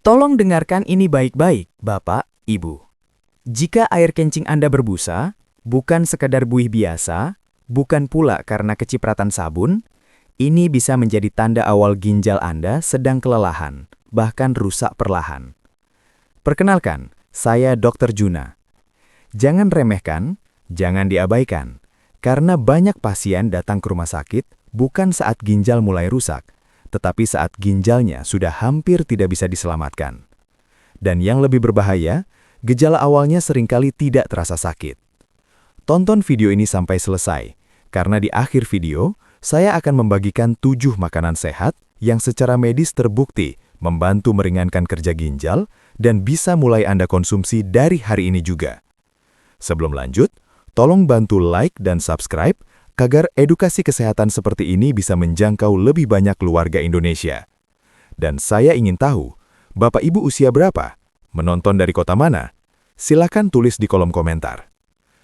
Tolong dengarkan ini baik-baik, Bapak, Ibu. Jika air kencing Anda berbusa, bukan sekadar buih biasa, bukan pula karena kecipratan sabun, ini bisa menjadi tanda awal ginjal Anda sedang kelelahan, bahkan rusak perlahan. Perkenalkan, saya Dr. Juna. Jangan remehkan, jangan diabaikan, karena banyak pasien datang ke rumah sakit bukan saat ginjal mulai rusak, tetapi saat ginjalnya sudah hampir tidak bisa diselamatkan. Dan yang lebih berbahaya, gejala awalnya seringkali tidak terasa sakit. Tonton video ini sampai selesai, karena di akhir video, saya akan membagikan 7 makanan sehat yang secara medis terbukti membantu meringankan kerja ginjal dan bisa mulai Anda konsumsi dari hari ini juga. Sebelum lanjut, tolong bantu like dan subscribe agar edukasi kesehatan seperti ini bisa menjangkau lebih banyak keluarga Indonesia. Dan saya ingin tahu, Bapak Ibu usia berapa? Menonton dari kota mana? Silakan tulis di kolom komentar.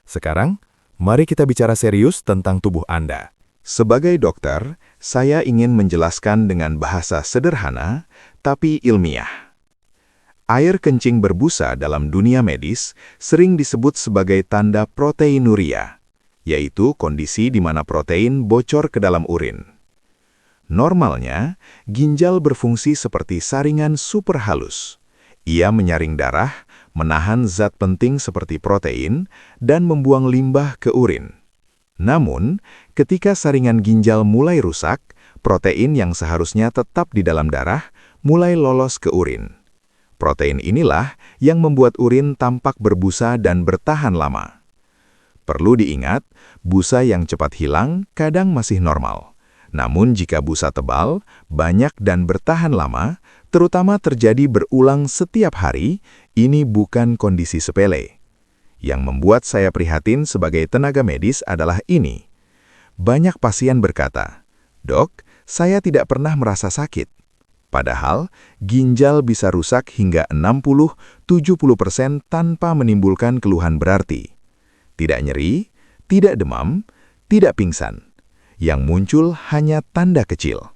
Sekarang, mari kita bicara serius tentang tubuh Anda. Sebagai dokter, saya ingin menjelaskan dengan bahasa sederhana, tapi ilmiah. Air kencing berbusa dalam dunia medis sering disebut sebagai tanda proteinuria, yaitu kondisi di mana protein bocor ke dalam urin. Normalnya, ginjal berfungsi seperti saringan super halus. Ia menyaring darah, menahan zat penting seperti protein, dan membuang limbah ke urin. Namun, ketika saringan ginjal mulai rusak, protein yang seharusnya tetap di dalam darah mulai lolos ke urin. Protein inilah yang membuat urin tampak berbusa dan bertahan lama. Perlu diingat, busa yang cepat hilang kadang masih normal. Namun jika busa tebal, banyak dan bertahan lama, terutama terjadi berulang setiap hari, ini bukan kondisi sepele. Yang membuat saya prihatin sebagai tenaga medis adalah ini. Banyak pasien berkata, "Dok, saya tidak pernah merasa sakit." Padahal, ginjal bisa rusak hingga 60–70% tanpa menimbulkan keluhan berarti. Tidak nyeri, tidak demam, tidak pingsan. Yang muncul hanya tanda kecil.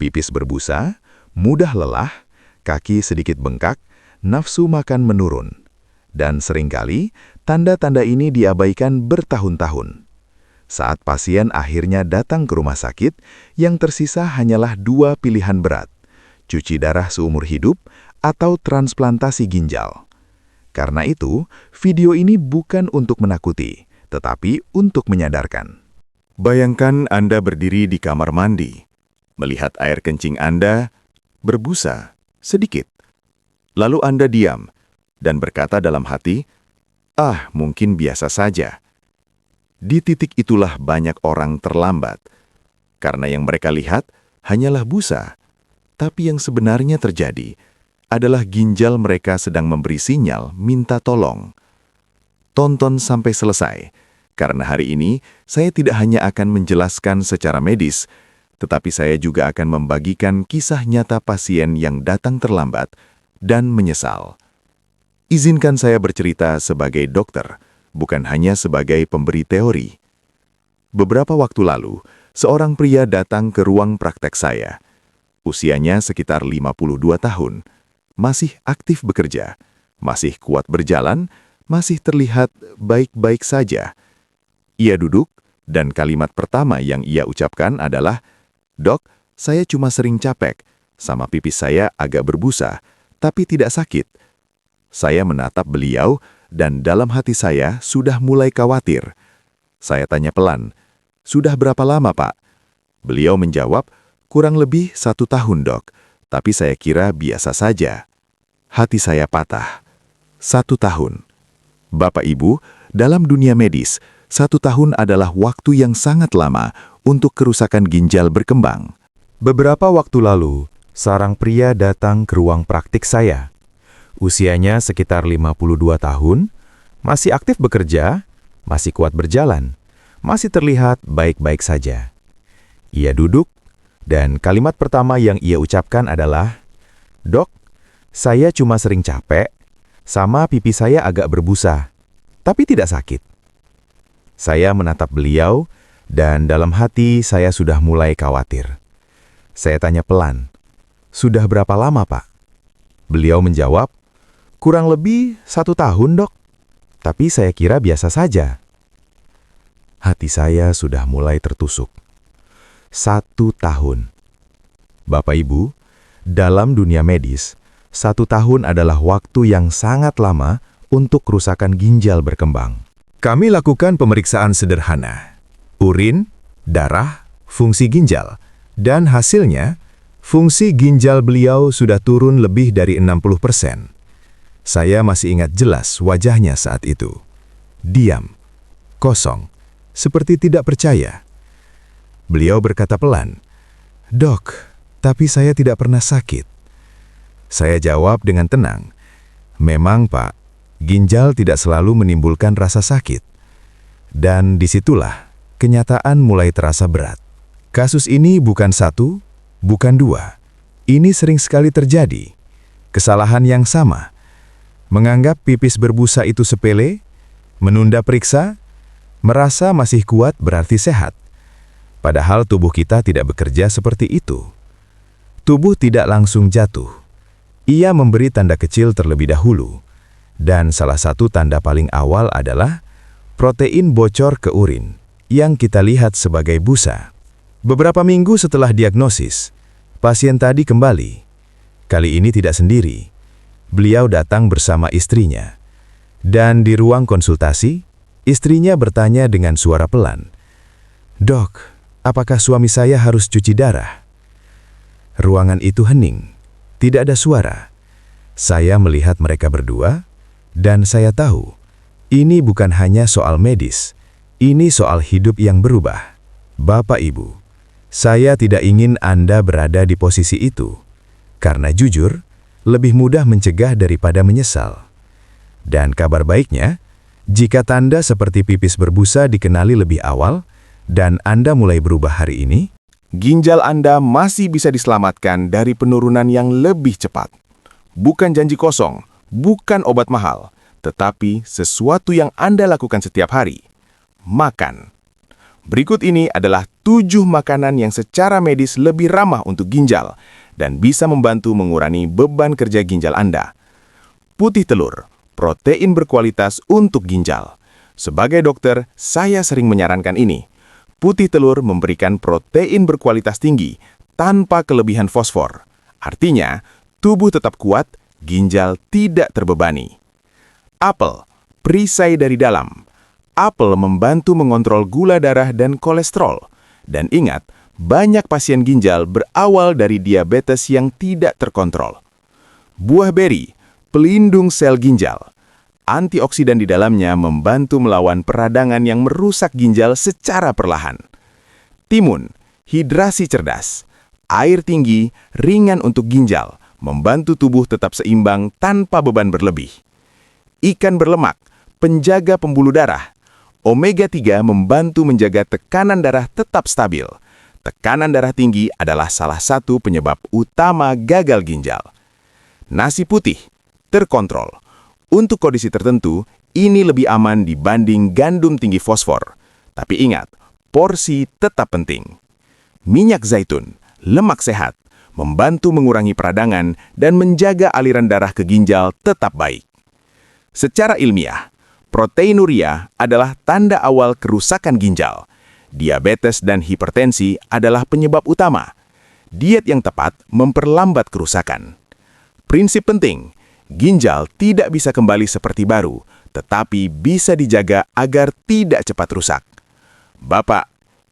Pipis berbusa, mudah lelah, kaki sedikit bengkak, nafsu makan menurun. Dan seringkali, tanda-tanda ini diabaikan bertahun-tahun. Saat pasien akhirnya datang ke rumah sakit, yang tersisa hanyalah 2 pilihan berat. Cuci darah seumur hidup atau transplantasi ginjal. Karena itu, video ini bukan untuk menakuti, tetapi untuk menyadarkan. Bayangkan Anda berdiri di kamar mandi, melihat air kencing Anda berbusa sedikit. Lalu Anda diam dan berkata dalam hati, "Ah, mungkin biasa saja." Di titik itulah banyak orang terlambat, karena yang mereka lihat hanyalah busa. Tapi yang sebenarnya terjadi adalah ginjal mereka sedang memberi sinyal minta tolong. Tonton sampai selesai, karena hari ini saya tidak hanya akan menjelaskan secara medis, tetapi saya juga akan membagikan kisah nyata pasien yang datang terlambat dan menyesal. Izinkan saya bercerita sebagai dokter, bukan hanya sebagai pemberi teori. Beberapa waktu lalu, seorang pria datang ke ruang praktek saya. Usianya sekitar 52 tahun. Masih aktif bekerja, masih kuat berjalan, masih terlihat baik-baik saja. Ia duduk, dan kalimat pertama yang ia ucapkan adalah, "Dok, saya cuma sering capek, sama pipis saya agak berbusa, tapi tidak sakit." Saya menatap beliau, dan dalam hati saya sudah mulai khawatir. Saya tanya pelan, "Sudah berapa lama, Pak?" Beliau menjawab, "Kurang lebih 1 tahun, Dok, tapi saya kira biasa saja." Hati saya patah. 1 tahun. Bapak Ibu, dalam dunia medis, 1 tahun adalah waktu yang sangat lama untuk kerusakan ginjal berkembang. Beberapa waktu lalu, seorang pria datang ke ruang praktik saya. Usianya sekitar 52 tahun, masih aktif bekerja, masih kuat berjalan, masih terlihat baik-baik saja. Ia duduk, dan kalimat pertama yang ia ucapkan adalah, "Dok, saya cuma sering capek, sama pipi saya agak berbusa, tapi tidak sakit." Saya menatap beliau, dan dalam hati saya sudah mulai khawatir. Saya tanya pelan, "Sudah berapa lama, Pak?" Beliau menjawab, "Kurang lebih 1 tahun, Dok. Tapi saya kira biasa saja." Hati saya sudah mulai tertusuk. 1 tahun. Bapak Ibu, dalam dunia medis, 1 tahun adalah waktu yang sangat lama untuk kerusakan ginjal berkembang. Kami lakukan pemeriksaan sederhana, urin, darah, fungsi ginjal, dan hasilnya, fungsi ginjal beliau sudah turun lebih dari 60%. Saya masih ingat jelas wajahnya saat itu. Diam, kosong, seperti tidak percaya. Beliau berkata pelan, "Dok, tapi saya tidak pernah sakit." Saya jawab dengan tenang, "Memang, Pak, ginjal tidak selalu menimbulkan rasa sakit." Dan disitulah kenyataan mulai terasa berat. Kasus ini bukan 1, bukan 2. Ini sering sekali terjadi. Kesalahan yang sama. Menganggap pipis berbusa itu sepele, menunda periksa, merasa masih kuat berarti sehat. Padahal tubuh kita tidak bekerja seperti itu. Tubuh tidak langsung jatuh. Ia memberi tanda kecil terlebih dahulu. Dan salah satu tanda paling awal adalah protein bocor ke urin, yang kita lihat sebagai busa. Beberapa minggu setelah diagnosis, pasien tadi kembali. Kali ini tidak sendiri. Beliau datang bersama istrinya. Dan di ruang konsultasi, istrinya bertanya dengan suara pelan, "Dok, apakah suami saya harus cuci darah?" Ruangan itu hening, tidak ada suara. Saya melihat mereka berdua, dan saya tahu, ini bukan hanya soal medis, ini soal hidup yang berubah. Bapak Ibu, saya tidak ingin Anda berada di posisi itu, karena jujur, lebih mudah mencegah daripada menyesal. Dan kabar baiknya, jika tanda seperti pipis berbusa dikenali lebih awal, dan Anda mulai berubah hari ini, Ginjal Anda masih bisa diselamatkan dari penurunan yang lebih cepat. Bukan janji kosong, bukan obat mahal, tetapi sesuatu yang Anda lakukan setiap hari. Makan. Berikut ini adalah 7 makanan yang secara medis lebih ramah untuk ginjal dan bisa membantu mengurangi beban kerja ginjal Anda. Putih telur, protein berkualitas untuk ginjal. Sebagai dokter, saya sering menyarankan ini. Putih telur memberikan protein berkualitas tinggi tanpa kelebihan fosfor. Artinya, tubuh tetap kuat, ginjal tidak terbebani. Apel, perisai dari dalam. Apel membantu mengontrol gula darah dan kolesterol. Dan ingat, banyak pasien ginjal berawal dari diabetes yang tidak terkontrol. Buah beri, pelindung sel ginjal. Antioksidan di dalamnya membantu melawan peradangan yang merusak ginjal secara perlahan. Timun, hidrasi cerdas. Air tinggi, ringan untuk ginjal, membantu tubuh tetap seimbang tanpa beban berlebih. Ikan berlemak, penjaga pembuluh darah. Omega 3 membantu menjaga tekanan darah tetap stabil. Tekanan darah tinggi adalah salah satu penyebab utama gagal ginjal. Nasi putih, terkontrol. Untuk kondisi tertentu, ini lebih aman dibanding gandum tinggi fosfor. Tapi ingat, porsi tetap penting. Minyak zaitun, lemak sehat, membantu mengurangi peradangan dan menjaga aliran darah ke ginjal tetap baik. Secara ilmiah, proteinuria adalah tanda awal kerusakan ginjal. Diabetes dan hipertensi adalah penyebab utama. Diet yang tepat memperlambat kerusakan. Prinsip penting, ginjal tidak bisa kembali seperti baru, tetapi bisa dijaga agar tidak cepat rusak. Bapak,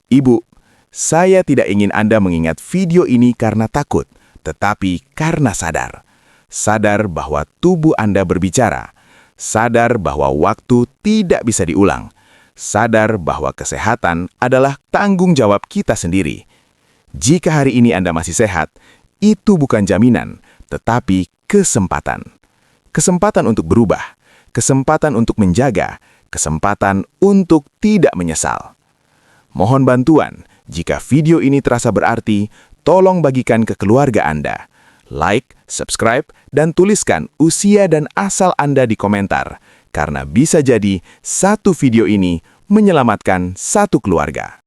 Ibu, saya tidak ingin Anda mengingat video ini karena takut, tetapi karena sadar. Sadar bahwa tubuh Anda berbicara. Sadar bahwa waktu tidak bisa diulang. Sadar bahwa kesehatan adalah tanggung jawab kita sendiri. Jika hari ini Anda masih sehat, itu bukan jaminan, tetapi kesempatan. Kesempatan untuk berubah, kesempatan untuk menjaga, kesempatan untuk tidak menyesal. Mohon bantuan, jika video ini terasa berarti, tolong bagikan ke keluarga Anda. Like, subscribe, dan tuliskan usia dan asal Anda di komentar, karena bisa jadi satu video ini menyelamatkan satu keluarga.